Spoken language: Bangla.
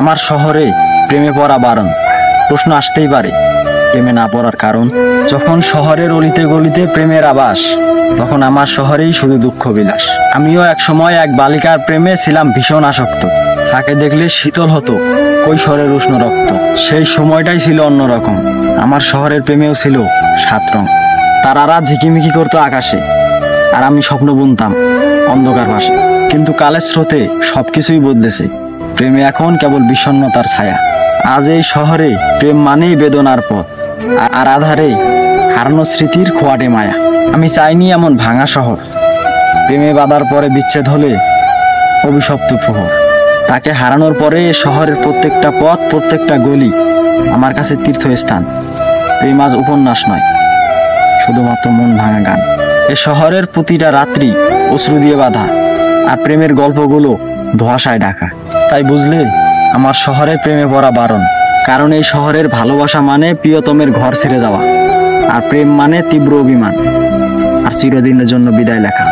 আমার শহরে প্রেমে পড়া বারণ। প্রশ্ন আসতেই পারে, প্রেমে না পড়ার কারণ? যখন শহরের অলিতে গলিতে প্রেমের আবাস, তখন আমার শহরেই শুধু দুঃখ বিলাস। আমিও এক সময় এক বালিকার প্রেমে ছিলাম ভীষণ আসক্ত। তাকে দেখলে শীতল হতো কৈশোরের উষ্ণ রক্ত। সেই সময়টাই ছিল অন্যরকম। আমার শহরের প্রেমেও ছিল 7 রং। তারারা ঝিকিমিকি করতো আকাশে, আর আমি স্বপ্ন বুনতাম অন্ধকার পাশে। কিন্তু কালের স্রোতে সবকিছুই বদলেছে। প্রেমে এখন কেবল বিষণ্ণতার ছায়া। আজ এই শহরে প্রেম মানেই বেদনার পথ, আর আধারে হারানো স্মৃতির খোয়াটে মায়া। আমি চাইনি এমন ভাঙা শহর, প্রেমে বাঁধার পরে বিচ্ছেদ হলে অভিশপ্ত প্রহর। তাকে হারানোর পরে এ শহরের প্রত্যেকটা পথ, প্রত্যেকটা গলি আমার কাছে তীর্থস্থান। প্রেম আজ উপন্যাস নয়, শুধুমাত্র মন ভাঙা গান। এ শহরের প্রতিটা রাত্রি অশ্রু দিয়ে বাঁধা, আর প্রেমের গল্পগুলো ধোঁয়াশায় ঢাকা। তাই বুঝলে, আমার শহরে প্রেমে পড়া বারণ। কারণ এই শহরের ভালোবাসা মানে প্রিয়তমের ঘর ছেড়ে যাওয়া, আর প্রেম মানে তীব্র অভিমান, আর চিরদিনের জন্য বিদায় লেখা।